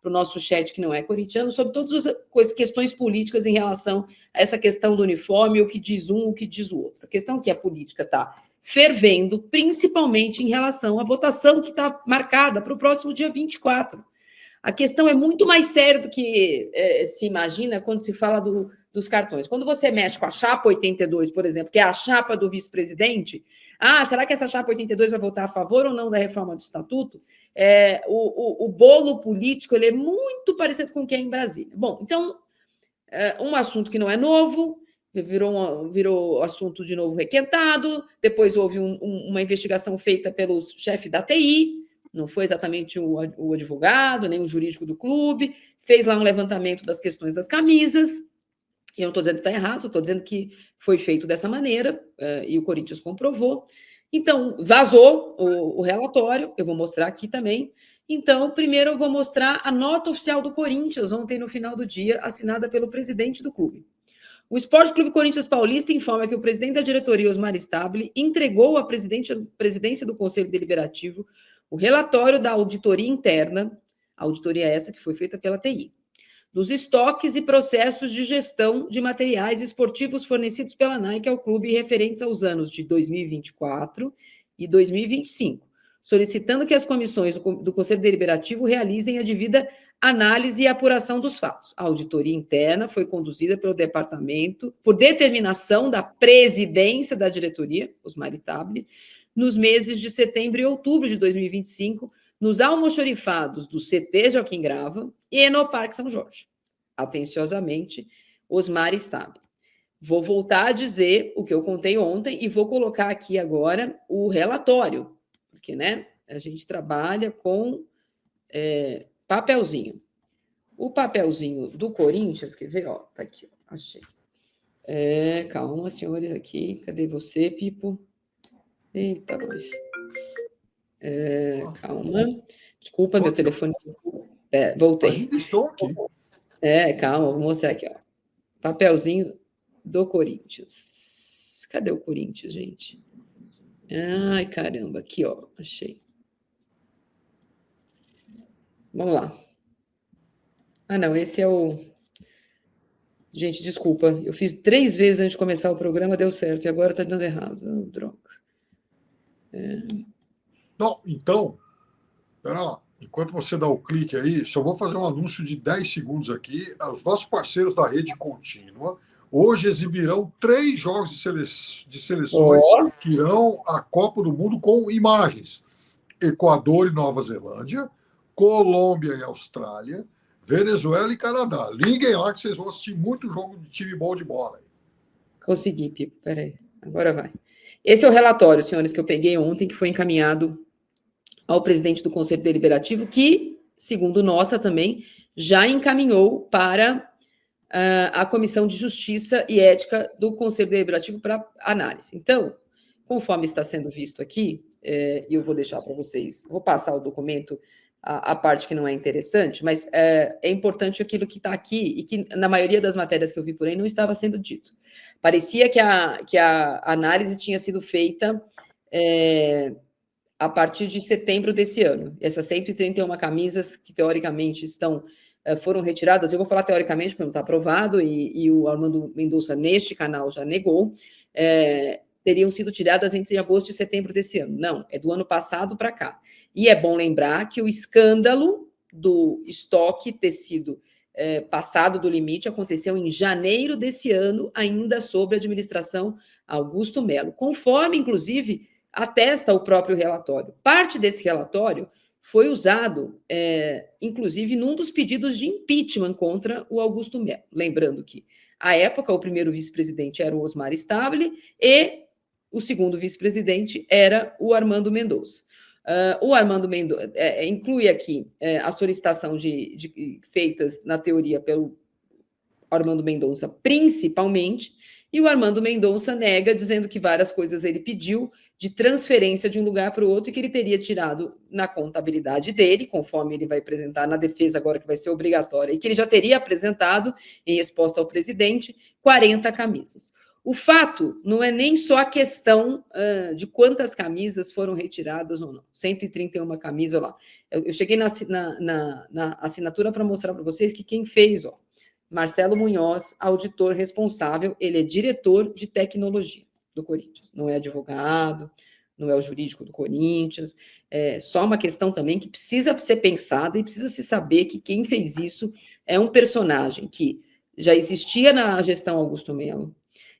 para o nosso chat que não é corintiano, sobre todas as questões políticas em relação a essa questão do uniforme, o que diz um, o que diz o outro. A questão é que a política está fervendo, principalmente em relação à votação que está marcada para o próximo dia 24. A questão é muito mais séria do que se imagina quando se fala dos cartões. Quando você mexe com a chapa 82, por exemplo, que é a chapa do vice-presidente, será que essa chapa 82 vai votar a favor ou não da reforma do estatuto? O bolo político ele é muito parecido com o que é em Brasília. Bom, então, um assunto que não é novo, virou assunto de novo requentado, depois houve uma investigação feita pelo chefe da TI, não foi exatamente o advogado, nem o jurídico do clube, fez lá um levantamento das questões das camisas. Eu não estou dizendo que está errado, estou dizendo que foi feito dessa maneira, e o Corinthians comprovou. Então, vazou o relatório, eu vou mostrar aqui também. Então, primeiro eu vou mostrar a nota oficial do Corinthians, ontem no final do dia, assinada pelo presidente do clube. O Esporte Clube Corinthians Paulista informa que o presidente da diretoria, Osmar Stabile, entregou à presidência do Conselho Deliberativo o relatório da auditoria interna, a auditoria essa que foi feita pela TI, dos estoques e processos de gestão de materiais esportivos fornecidos pela Nike ao clube referentes aos anos de 2024 e 2025, solicitando que as comissões do Conselho Deliberativo realizem a devida análise e apuração dos fatos. A auditoria interna foi conduzida pelo departamento, por determinação da presidência da diretoria, Osmar Stabile, nos meses de setembro e outubro de 2025, nos almoxorifados do CT Joaquim Grava e no Parque São Jorge. Atenciosamente, Osmar Stabile. Vou voltar a dizer o que eu contei ontem e vou colocar aqui agora o relatório, porque, né, a gente trabalha com papelzinho. O papelzinho do Corinthians, quer ver? Ó, tá aqui, ó, achei. Calma, senhores, aqui. Cadê você, Pipo? Eita, nós. Calma. Desculpa, meu telefone. Voltei. Ainda estou aqui. Calma, vou mostrar aqui, ó. Papelzinho do Corinthians. Cadê o Corinthians, gente? Ai, caramba, aqui, ó, achei. Vamos lá. Não, esse é o... Gente, desculpa, eu fiz 3 vezes antes de começar o programa, deu certo, e agora tá dando errado. Droga. Não, então, espera lá. Enquanto você dá o clique aí, só vou fazer um anúncio de 10 segundos aqui. Os nossos parceiros da Rede Contínua hoje exibirão 3 jogos de seleções que irão à Copa do Mundo com imagens. Equador e Nova Zelândia, Colômbia e Austrália, Venezuela e Canadá. Liguem lá que vocês vão assistir muito jogo de time bom de bola. Consegui, Pipo. Peraí, agora vai. Esse é o relatório, senhores, que eu peguei ontem, que foi encaminhado ao presidente do Conselho Deliberativo, que, segundo nota também, já encaminhou para a Comissão de Justiça e Ética do Conselho Deliberativo para análise. Então, conforme está sendo visto aqui, e eu vou deixar para vocês, vou passar o documento, a parte que não é interessante, mas é importante aquilo que está aqui e que, na maioria das matérias que eu vi por aí, não estava sendo dito. Parecia que a análise tinha sido feita a partir de setembro desse ano. Essas 131 camisas que, teoricamente, foram retiradas, eu vou falar teoricamente, porque não está aprovado, e o Armando Mendonça, neste canal, já negou, teriam sido tiradas entre agosto e setembro desse ano. Não, é do ano passado para cá. E é bom lembrar que o escândalo do estoque ter sido passado do limite aconteceu em janeiro desse ano, ainda sob a administração Augusto Melo, conforme, inclusive, atesta o próprio relatório. Parte desse relatório foi usado, inclusive, num dos pedidos de impeachment contra o Augusto Melo. Lembrando que, à época, o primeiro vice-presidente era o Osmar Stabile e o segundo vice-presidente era o Armando Mendonça. O Armando Mendonça inclui aqui a solicitação feitas, na teoria, pelo Armando Mendonça, principalmente, e o Armando Mendonça nega, dizendo que várias coisas ele pediu de transferência de um lugar para o outro e que ele teria tirado na contabilidade dele, conforme ele vai apresentar na defesa agora, que vai ser obrigatória, e que ele já teria apresentado, em resposta ao presidente, 40 camisas. O fato não é nem só a questão de quantas camisas foram retiradas ou não. 131 camisas lá. Eu cheguei na assinatura para mostrar para vocês que quem fez, ó, Marcelo Munhoz, auditor responsável, ele é diretor de tecnologia do Corinthians, não é advogado, não é o jurídico do Corinthians, é só uma questão também que precisa ser pensada e precisa se saber que quem fez isso é um personagem que já existia na gestão Augusto Melo,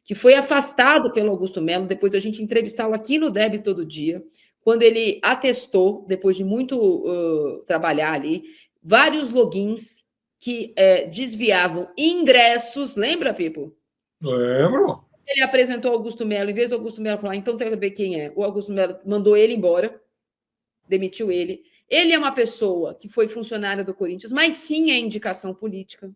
que foi afastado pelo Augusto Melo, depois da gente entrevistá-lo aqui no DEB todo dia, quando ele atestou, depois de muito trabalhar ali, vários logins que desviavam ingressos, lembra, Pipo? Lembro. Ele apresentou Augusto Melo, em vez do Augusto Melo falar, então tem que ver quem é. O Augusto Melo mandou ele embora, demitiu ele. Ele é uma pessoa que foi funcionária do Corinthians, mas sim é indicação política.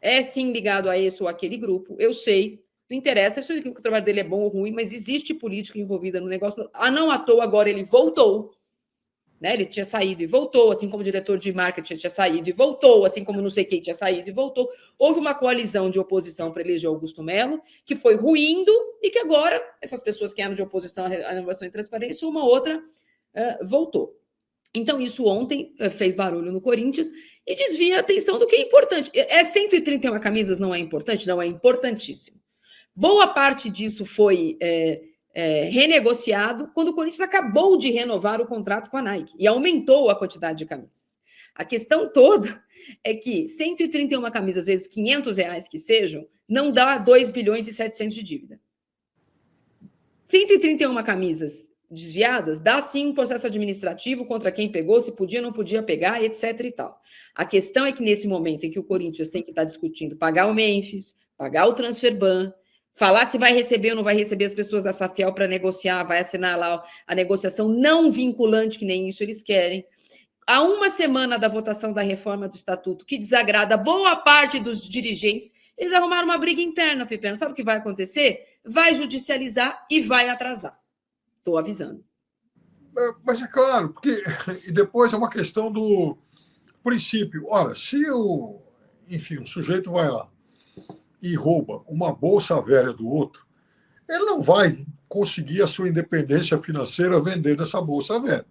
É sim ligado a esse ou aquele grupo, eu sei. Não interessa se o trabalho dele é bom ou ruim, mas existe política envolvida no negócio. Não à toa, agora ele voltou. Né? Ele tinha saído e voltou, assim como o diretor de marketing tinha saído e voltou, assim como não sei quem tinha saído e voltou. Houve uma coalizão de oposição para eleger Augusto Melo, que foi ruindo, e que agora, essas pessoas que eram de oposição à renovação e transparência, uma outra voltou. Então, isso ontem fez barulho no Corinthians e desvia a atenção do que é importante. 131 camisas não é importante? Não, é importantíssimo. Boa parte disso foi renegociado quando o Corinthians acabou de renovar o contrato com a Nike e aumentou a quantidade de camisas. A questão toda é que 131 camisas, vezes R$500 que sejam, não dá 2 bilhões e 700 de dívida. 131 camisas desviadas, dá sim um processo administrativo contra quem pegou, se podia ou não podia pegar, etc. e tal. A questão é que nesse momento em que o Corinthians tem que estar discutindo pagar o Memphis, pagar o transfer ban, falar se vai receber ou não vai receber as pessoas da Safiel para negociar, vai assinar lá a negociação não vinculante, que nem isso eles querem. Há uma semana da votação da reforma do Estatuto, que desagrada boa parte dos dirigentes, eles arrumaram uma briga interna, Pepeno. Sabe o que vai acontecer? Vai judicializar e vai atrasar. Estou avisando. Mas é claro, porque e depois é uma questão do princípio. Ora, se enfim, o sujeito vai lá e rouba uma bolsa velha do outro, ele não vai conseguir a sua independência financeira vendendo essa bolsa velha.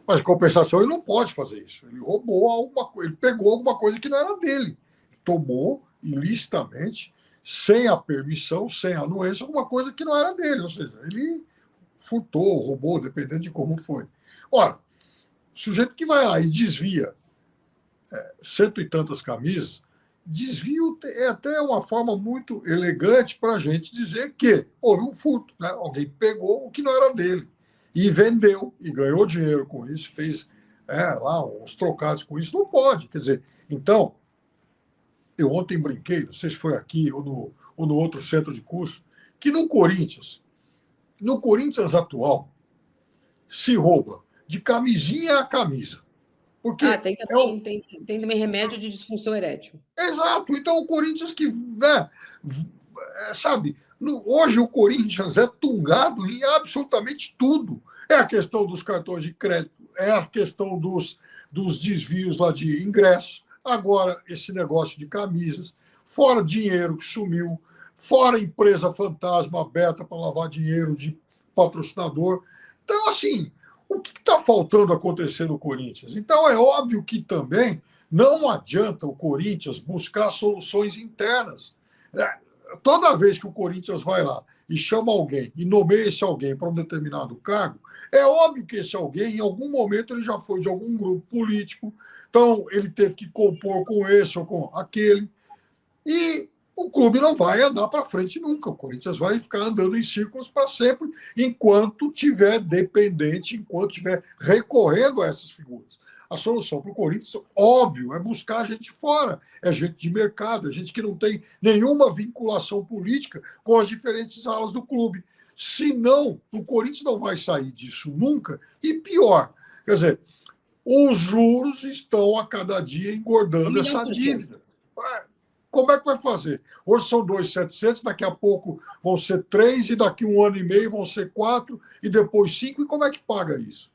Mas, em compensação, ele não pode fazer isso. Ele roubou alguma coisa, ele pegou alguma coisa que não era dele. Tomou ilicitamente, sem a permissão, sem a anuência, alguma coisa que não era dele. Ou seja, ele furtou, roubou, dependendo de como foi. Ora, o sujeito que vai lá e desvia cento e tantas camisas, desvio é até uma forma muito elegante para a gente dizer que houve um furto, né? Alguém pegou o que não era dele e vendeu e ganhou dinheiro com isso, fez lá uns trocados com isso. Não pode, quer dizer, então, eu ontem brinquei, não sei se foi aqui ou no outro centro de curso, que no Corinthians atual, se rouba de camisinha a camisa. Porque tem também remédio de disfunção erétil. Exato. Então, o Corinthians que, sabe, hoje o Corinthians é tungado em absolutamente tudo. É a questão dos cartões de crédito, é a questão dos desvios lá de ingresso, agora esse negócio de camisas, fora dinheiro que sumiu, fora empresa fantasma aberta para lavar dinheiro de patrocinador. Então, assim, o que está faltando acontecer no Corinthians? Então, é óbvio que também não adianta o Corinthians buscar soluções internas. Toda vez que o Corinthians vai lá e chama alguém e nomeia esse alguém para um determinado cargo, é óbvio que esse alguém, em algum momento, ele já foi de algum grupo político, então ele teve que compor com esse ou com aquele, e o clube não vai andar para frente nunca. O Corinthians vai ficar andando em círculos para sempre, enquanto tiver dependente, enquanto tiver recorrendo a essas figuras. A solução para o Corinthians, óbvio, é buscar gente fora, é gente de mercado, é gente que não tem nenhuma vinculação política com as diferentes alas do clube. Senão, o Corinthians não vai sair disso nunca. E pior, quer dizer, os juros estão a cada dia engordando essa dívida. Como é que vai fazer? Hoje são 2.700, daqui a pouco vão ser 3, e daqui 1 ano e meio vão ser 4, e depois 5. E como é que paga isso?